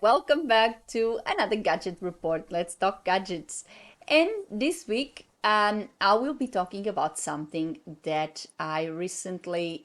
welcome back to another gadget report. Let's talk gadgets. And this week, I will be talking about something that I recently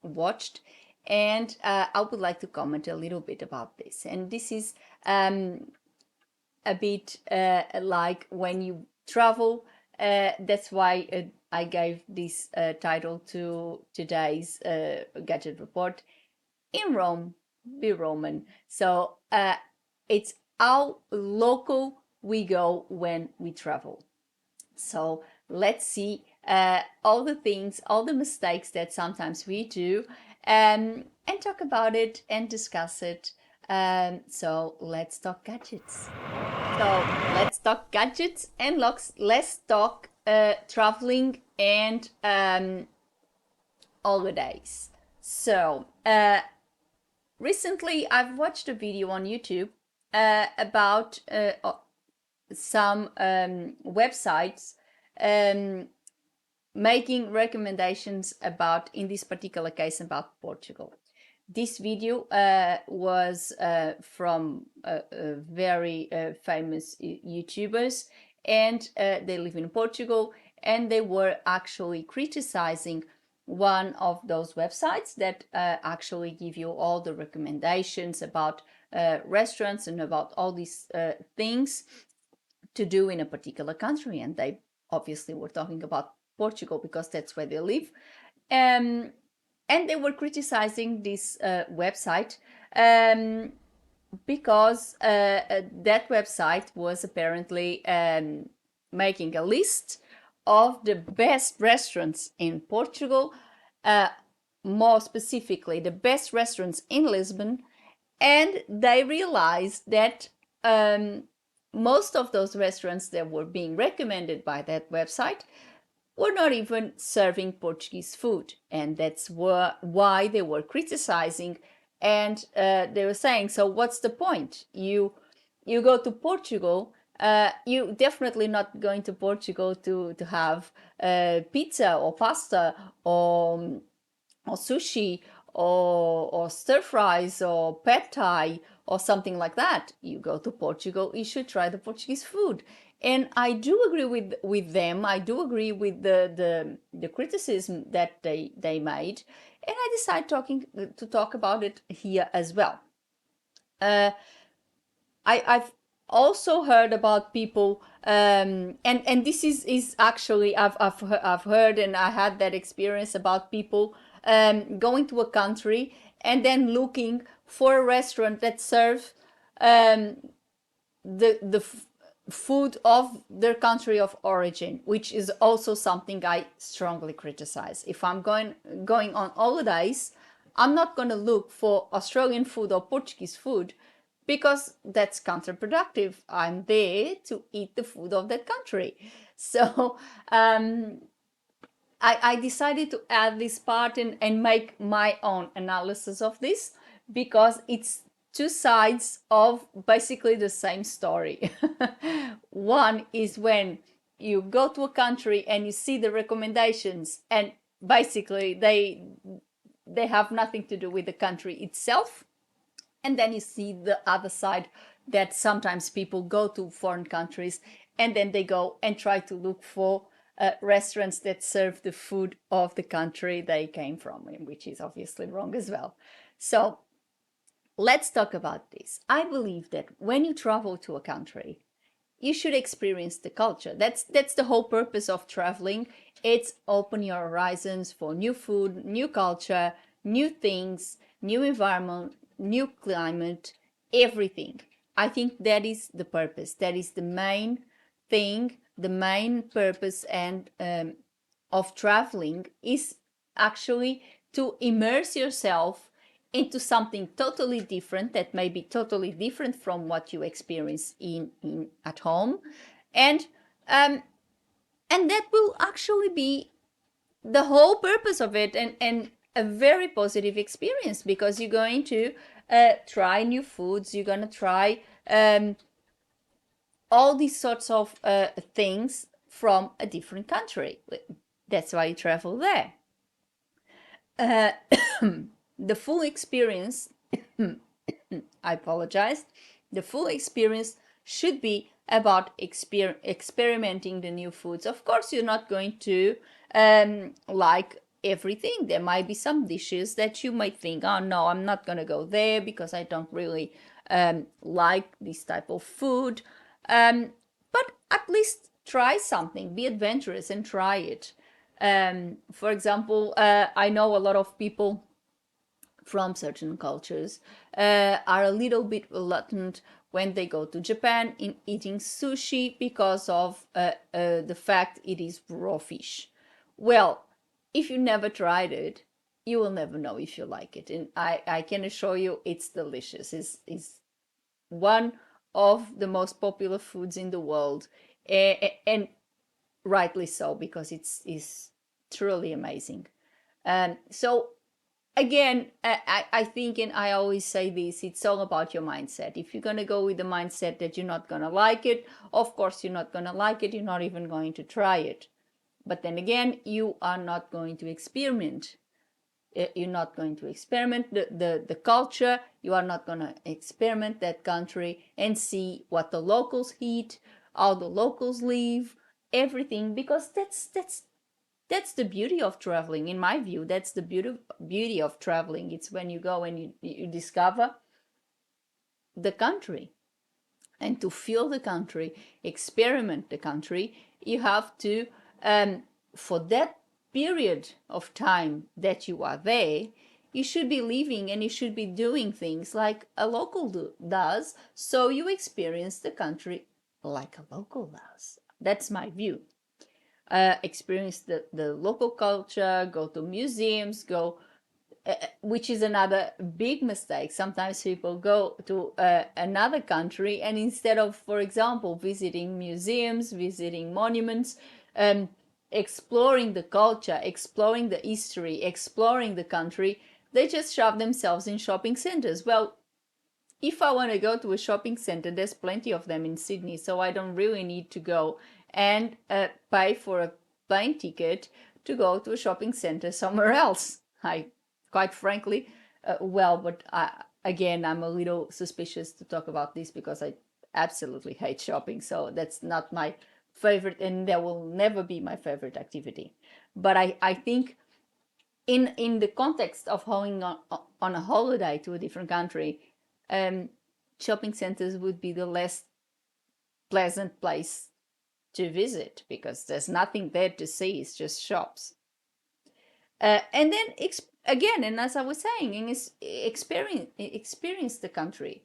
watched, and I would like to comment a little bit about this. And this is a bit like when you travel. That's why I gave this title to today's gadget report. In Rome, be Roman. So it's how local we go when we travel. So let's see all the things, all the mistakes that sometimes we do, and talk about it and discuss it. So let's talk gadgets. So let's talk gadgets and let's talk traveling and holidays. So recently, I've watched a video on YouTube about some websites um, making recommendations about, in this particular case, about Portugal. This video was from very famous YouTubers, and they live in Portugal, and they were actually criticizing one of those websites that actually give you all the recommendations about restaurants and about all these things to do in a particular country. And they obviously were talking about Portugal because that's where they live. And they were criticizing this website because that website was apparently making a list of the best restaurants in Portugal, uh, more specifically, the best restaurants in Lisbon. And they realized that most of those restaurants that were being recommended by that website were not even serving Portuguese food. And that's why they were criticizing. And they were saying, so what's the point? You go to Portugal, you definitely not going to Portugal to have pizza or pasta or sushi or stir fries or pad thai or something like that. You go to Portugal, you should try the Portuguese food. And I do agree with them. I do agree with the criticism that they made, and I decided to talk about it here as well. Uh, I've also heard about people, and this is actually I've heard, and I had that experience about people going to a country and then looking for a restaurant that serves um, the food of their country of origin, which is also something I strongly criticize. If I'm going on holidays, I'm not going to look for Australian food or Portuguese food because that's counterproductive. I'm there to eat the food of that country. So I decided to add this part and make my own analysis of this because it's two sides of basically the same story. One is when you go to a country and you see the recommendations, and basically they have nothing to do with the country itself. And then you see the other side, that sometimes people go to foreign countries and then they go and try to look for restaurants that serve the food of the country they came from, which is obviously wrong as well. So let's talk about this. I believe that when you travel to a country, you should experience the culture. That's the whole purpose of traveling. It's open your horizons for new food, new culture, new things, new environment, new climate, everything. I think that is the purpose. That is the main thing, the main purpose and of traveling is actually to immerse yourself into something totally different that may be totally different from what you experience in at home, and um, and that will actually be the whole purpose of it, and a very positive experience because you're going to try new foods, you're going to try all these sorts of things from a different country. That's why you travel there. Uh, the full experience I apologize. The full experience should be about experimenting the new foods. Of course, you're not going to like everything. There might be some dishes that you might think, oh no, I'm not going to go there because I don't really like this type of food. But at least try something, be adventurous and try it. For example, I know a lot of people from certain cultures are a little bit reluctant when they go to Japan in eating sushi because of the fact it is raw fish. Well, if you never tried it, you will never know if you like it. And I can assure you it's delicious. It's one of the most popular foods in the world. And rightly so, because it's truly amazing. So again, I think, and I always say this, it's all about your mindset. If you're going to go with the mindset that you're not going to like it, of course you're not going to like it, you're not even going to try it. But then again, you are not going to experiment. You're not going to experiment the culture, you are not going to experiment that country and see what the locals eat, how the locals live, everything, because that's the beauty of traveling. In my view, that's the beauty of traveling. It's when you go and you discover the country. And to feel the country, experiment the country, you have to, for that period of time that you are there, you should be living and you should be doing things like a local does, so you experience the country like a local does. That's my view. Experience the local culture, go to museums, go, which is another big mistake. Sometimes people go to another country and instead of, for example, visiting museums, visiting monuments, exploring the culture, exploring the history, exploring the country, they just shove themselves in shopping centers. Well, if I want to go to a shopping center, there's plenty of them in Sydney, so I don't really need to go and pay for a plane ticket to go to a shopping center somewhere else. I, quite frankly, but again, I'm a little suspicious to talk about this because I absolutely hate shopping, so that's not my favorite, and that will never be my favorite activity. But I think in the context of going on a holiday to a different country, shopping centers would be the less pleasant place to visit because there's nothing there to see, it's just shops. And then again, and as I was saying, is experience the country,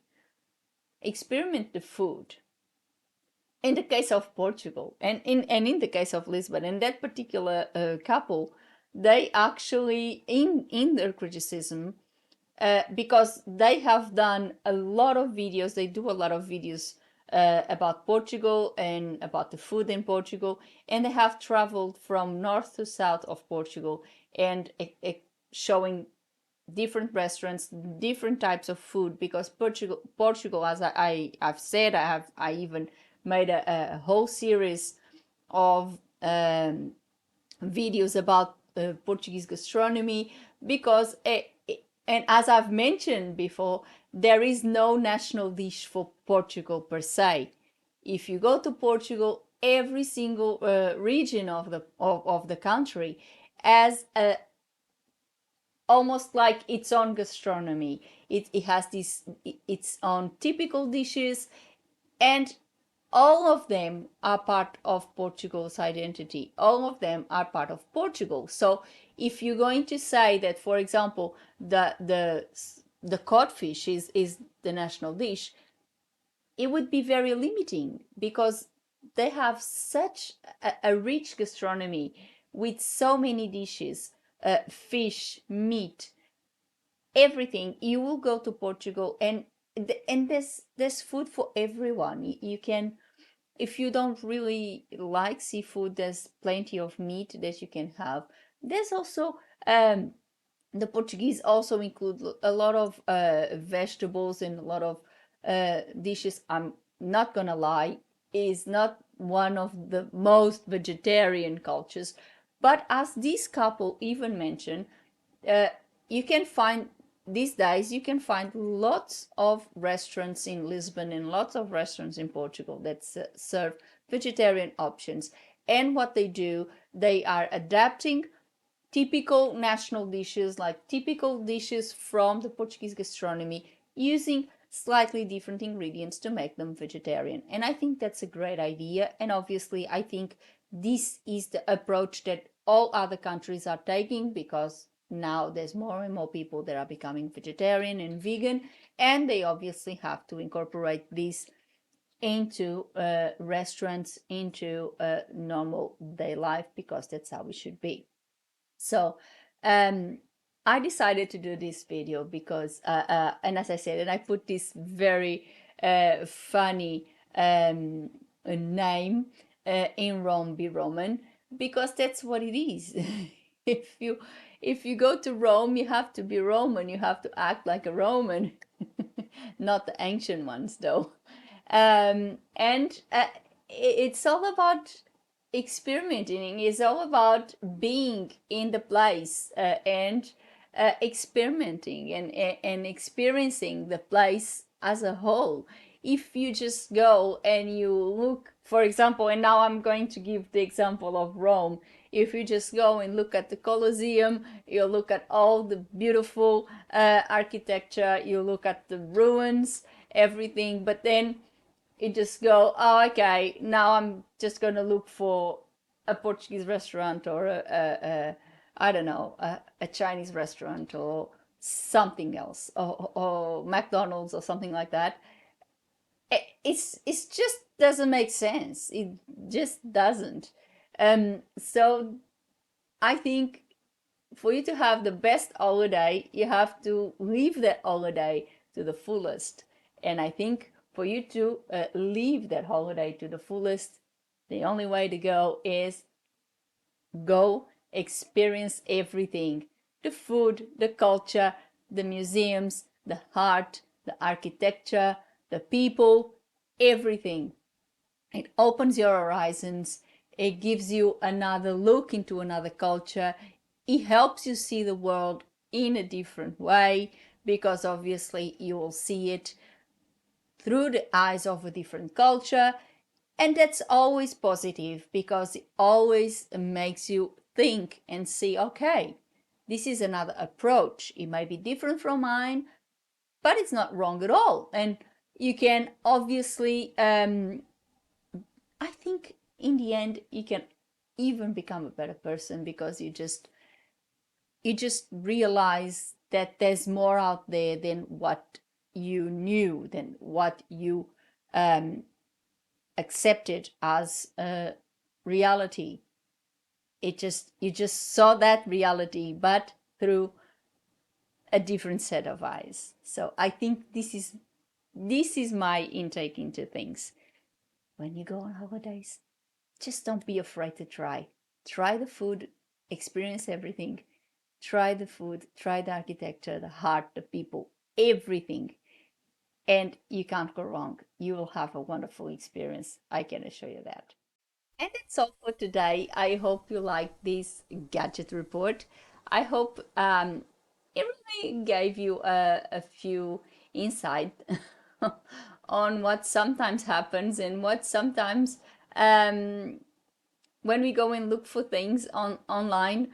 experiment the food. In the case of Portugal and in the case of Lisbon, and that particular couple, they actually in their criticism, because they have done a lot of videos, they do a lot of videos about Portugal and about the food in Portugal, and they have traveled from north to south of Portugal and showing different restaurants, different types of food, because Portugal, as I've said, I even made a whole series of videos about Portuguese gastronomy, because and as I've mentioned before, there is no national dish for Portugal per se. If you go to Portugal, every single region of the country has almost like its own gastronomy. It has its own typical dishes, and all of them are part of Portugal's identity. All of them are part of Portugal. So if you're going to say that, for example, the codfish is the national dish, it would be very limiting because they have such a rich gastronomy with so many dishes, fish, meat, everything. You will go to Portugal and there's food for everyone. You can, if you don't really like seafood, there's plenty of meat that you can have. There's also the Portuguese also include a lot of vegetables and a lot of dishes. I'm not gonna lie, is not one of the most vegetarian cultures, but as this couple even mentioned, uh, you can find these days you can find lots of restaurants in Lisbon and lots of restaurants in Portugal that serve vegetarian options. And what they do, they are adapting typical national dishes, like typical dishes from the Portuguese gastronomy, using slightly different ingredients to make them vegetarian. And I think that's a great idea. And obviously, I think this is the approach that all other countries are taking, because now there's more and more people that are becoming vegetarian and vegan, and they obviously have to incorporate this into restaurants, into normal day life, because that's how it should be. So I decided to do this video because, and as I said, and I put this very funny name, in Rome be Roman, because that's what it is. if you if you go to Rome, you have to be Roman. You have to act like a Roman, not the ancient ones, though. And it's all about experimenting. It's all about being in the place, and experimenting and experiencing the place as a whole. If you just go and you look, for example, and now I'm going to give the example of Rome. If you just go and look at the Colosseum, you look at all the beautiful architecture, you look at the ruins, everything, but then you just go, oh, okay, now I'm just going to look for a Portuguese restaurant, or I don't know, a Chinese restaurant, or something else, or McDonald's or something like that. It's just doesn't make sense. It just doesn't. So I think for you to have the best holiday, you have to live that holiday to the fullest. And I think for you to live that holiday to the fullest, the only way to go is go experience everything: the food, the culture, the museums, the art, the architecture, the people, everything. It opens your horizons. It gives you another look into another culture. It helps you see the world in a different way, because obviously you will see it through the eyes of a different culture. And that's always positive, because it always makes you think and see, okay, this is another approach. It might be different from mine, but it's not wrong at all. And you can obviously, I think in the end, you can even become a better person, because you just realize that there's more out there than what you knew, than what you accepted as a reality. You just saw that reality, but through a different set of eyes. So I think this is my intake into things. When you go on holidays, just don't be afraid to try. Try the food, experience everything. Try the food, try the architecture, the art, the people, everything. And you can't go wrong. You will have a wonderful experience. I can assure you that. And that's all for today. I hope you liked this gadget report. I hope it really gave you a few insight on what sometimes happens, and what sometimes, when we go and look for things online,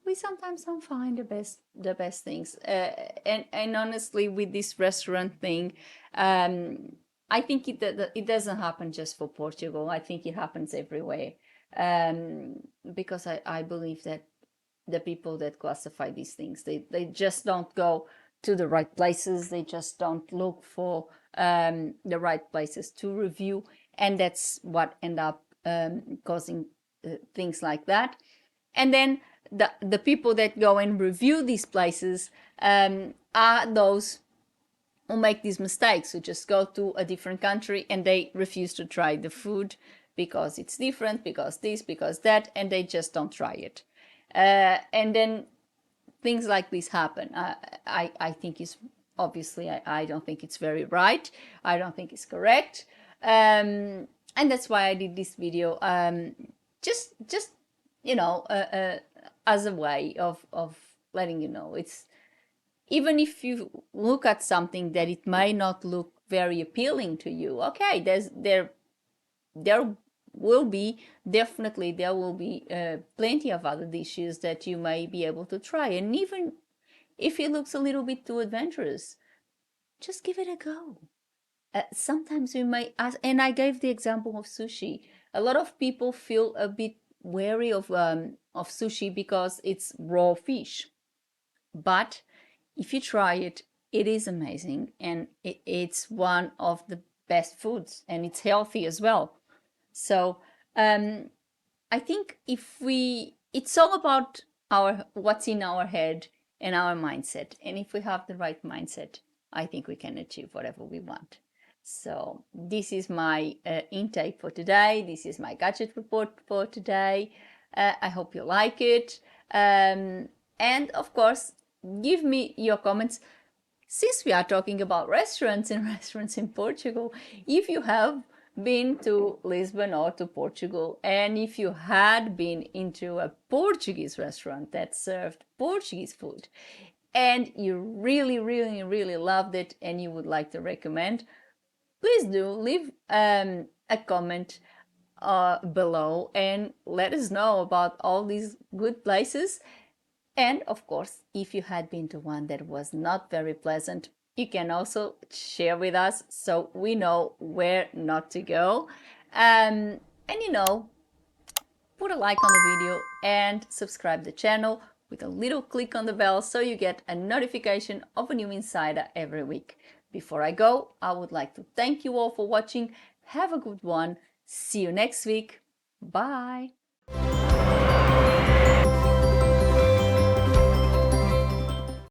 we sometimes don't find the best things. And honestly, with this restaurant thing, I think it doesn't happen just for Portugal. I think it happens everywhere, because I believe that the people that classify these things, they just don't go to the right places. They just don't look for the right places to review, and that's what end up causing things like that. And then the people that go and review these places are those who make these mistakes, who just go to a different country and they refuse to try the food because it's different, because this, because that, and they just don't try it. And then things like this happen. I think it's obviously, I don't think it's very right. I don't think it's correct. And that's why I did this video. Just you know, as a way of letting you know, even if you look at something that it may not look very appealing to you, okay, there will be definitely there will be plenty of other dishes that you may be able to try. And even if it looks a little bit too adventurous, just give it a go. Sometimes we might ask, and I gave the example of sushi. A lot of people feel a bit wary of sushi because it's raw fish. But if you try it, it is amazing, and it's one of the best foods, and it's healthy as well. So um, I think it's all about our what's in our head and our mindset. And if we have the right mindset, I think we can achieve whatever we want. So this is my intake for today. This is my gadget report for today. I hope you like it. And of course, give me your comments. Since we are talking about restaurants and restaurants in Portugal, if you have been to Lisbon or to Portugal, and if you had been into a Portuguese restaurant that served Portuguese food, and you really, really, really loved it and you would like to recommend, please do leave a comment below and let us know about all these good places. And of course, if you had been to one that was not very pleasant, you can also share with us so we know where not to go. And put a like on the video and subscribe the channel with a little click on the bell so you get a notification of a new insider every week. Before I go, I would like to thank you all for watching. Have a good one. See you next week. Bye.